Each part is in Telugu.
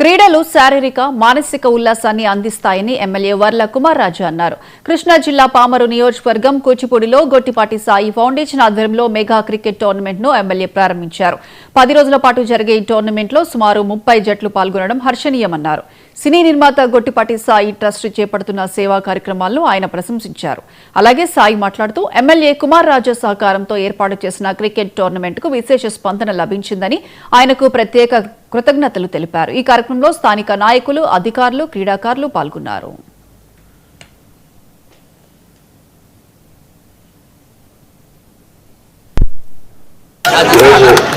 క్రీడలు శారీరక మానసిక ఉల్లాసాన్ని అందిస్తాయని ఎమ్మెల్యే వర్ల కుమార్ రాజు అన్నారు. కృష్ణా జిల్లా పామరు నియోజకవర్గం కూచిపూడిలో గొట్టిపాటి సాయి ఫౌండేషన్ ఆధ్వర్యంలో మెగా క్రికెట్ టోర్నమెంట్ ను ఎమ్మెల్యే ప్రారంభించారు. 10 రోజుల పాటు జరిగే ఈ టోర్నమెంట్ లో సుమారు 30 జట్లు పాల్గొనడం హర్షణీయమన్నారు. సినీ నిర్మాత గొట్టిపాటి సాయి ట్రస్ట్ చేపడుతున్న సేవా కార్యక్రమాలను ఆయన ప్రశంసించారు. అలాగే సాయి మాట్లాడుతూ ఎమ్మెల్యే కుమార్ రాజు సహకారంతో ఏర్పాటు చేసిన క్రికెట్ టోర్నమెంట్ కు విశేష స్పందన లభించిందని ఆయనకు ప్రత్యేక కృతజ్ఞతలు తెలిపారు. ఈ కార్యక్రమంలో స్థానిక నాయకులు, అధికారులు, క్రీడాకారులు పాల్గొన్నారు.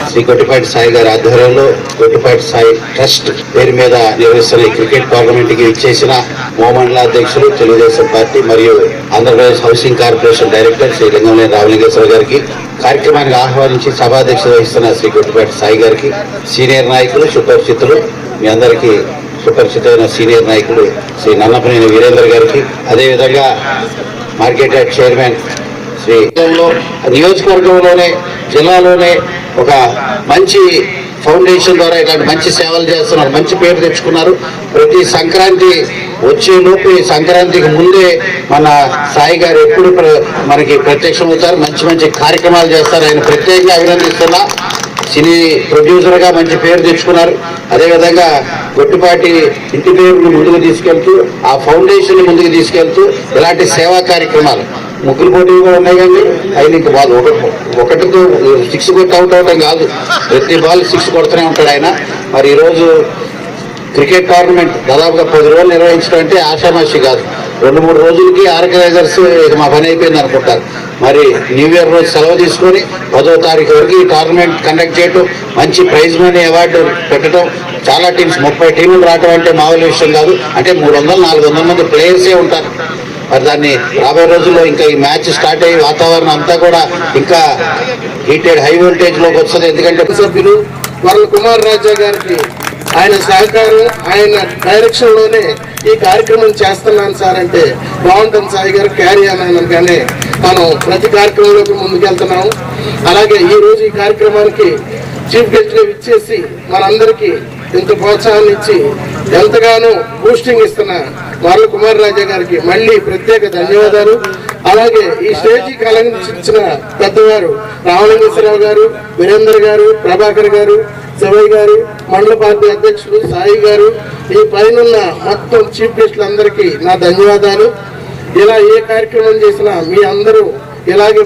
శ్రీ గొట్టిపాటి సాయి గారి ఆధ్వర్యంలో గొట్టిపాటి సాయి ట్రస్ట్ పేరు మీద నిర్వహిస్తున్న ఈ క్రికెట్ టోర్నమెంట్ కి ఇచ్చేసిన మోమండల అధ్యక్షులు, తెలుగుదేశం పార్టీ మరియు Andhra Pradesh housing corporation director Shri Linganeni Ramalingeswara గారికి, కార్యక్రమానికి ఆహ్వానించి సభాధ్యక్షత వహిస్తున్న శ్రీ గొట్టిపాటి సాయి గారికి, సీనియర్ నాయకులు, సుపరిచితులు, మీ అందరికీ సుపరిచితమైన సీనియర్ నాయకులు శ్రీ నన్నపనేని వీరేంద్ర గారికి, అదేవిధంగా మార్కెట్ యార్డ్ చైర్మన్ శ్రీ నియోజకవర్గంలోనే, జిల్లాలోనే ఒక మంచి ఫౌండేషన్ ద్వారా ఇలాంటి మంచి సేవలు చేస్తున్నారు, మంచి పేరు తెచ్చుకున్నారు. ప్రతి సంక్రాంతి వచ్చేలోపు సంక్రాంతికి ముందే మన సాయి గారు ఎప్పుడు మనకి ప్రత్యక్షమవుతారు, మంచి మంచి కార్యక్రమాలు చేస్తారు. ఆయన ప్రత్యేకంగా అభినందిస్తున్నా. సినీ ప్రొడ్యూసర్గా మంచి పేరు తెచ్చుకున్నారు. అదేవిధంగా గొట్టిపాటి ఇంటి పేరును ముందుకు తీసుకెళ్తూ, ఆ ఫౌండేషన్ ముందుకు తీసుకెళ్తూ ఇలాంటి సేవా కార్యక్రమాలు, ముగ్గురు పోటీలు కూడా ఉన్నాయి. కానీ ఆయన ఇంకా బాల్ ఒకటితో 6 కొట్టి అవుట్ అవటం కాదు, ప్రతి బాల్ 6 కొడుతూనే ఉంటాడు ఆయన. మరి ఈరోజు క్రికెట్ టోర్నమెంట్ దాదాపుగా 10 రోజులు నిర్వహించడం అంటే ఆషామాషి కాదు. 2-3 రోజులకి ఆర్గనైజర్స్ మా పని అయిపోయింది అనుకుంటారు. మరి న్యూ ఇయర్ రోజు సెలవు తీసుకొని 10వ తారీఖు వరకు ఈ టోర్నమెంట్ కండక్ట్ చేయటం, మంచి ప్రైజ్ మనీ అవార్డు పెట్టడం, చాలా టీమ్స్ 30 టీములు రావటం అంటే మామూలు విషయం కాదు. అంటే 300-400 మంది ప్లేయర్సే ఉంటారు. మరి దాన్ని రాబోయే రోజుల్లో ఇంకా ఈ మ్యాచ్ స్టార్ట్ అయ్యి వాతావరణం అంతా కూడా ఇంకా హీటెడ్ హై వోల్టేజ్ లోకి వస్తుంది. ఎందుకంటే సభ్యులు వర్ల కుమార్ రాజా గారికి ఆయన సహకారం, ఆయన డైరెక్షన్ లోనే ఈ కార్యక్రమం చేస్తున్నాను సార్ అంటే బాగుంటుంది. సాయి గారు క్యారీ అనగానే మనం ప్రతి కార్యక్రమంలోకి ముందుకెళ్తున్నాము. అలాగే ఈ రోజు ఈ కార్యక్రమానికి చీఫ్ గెస్ట్ గా ఇచ్చేసి మనందరికీ ఇంత ప్రోత్సాహాన్ని ఇచ్చి ఎంతగానో బూస్టింగ్ ఇస్తున్న వర్ల కుమార్ రాజా గారికి మళ్ళీ ప్రత్యేక ధన్యవాదాలు. అలాగే ఈ స్టేజీకి అలంకరించిన పెద్దవారు రామలింగేశ్వరరావు గారు, వీరేందర్ గారు, ప్రభాకర్ గారు, శివయ్య గారు, మండల పార్టీ అధ్యక్షులు సాయి గారు, ఈ పైన మొత్తం చీఫ్ గెస్టులందరికీ నా ధన్యవాదాలు. ఇలా ఏ కార్యక్రమం చేసినా మీ అందరూ ఇలాగే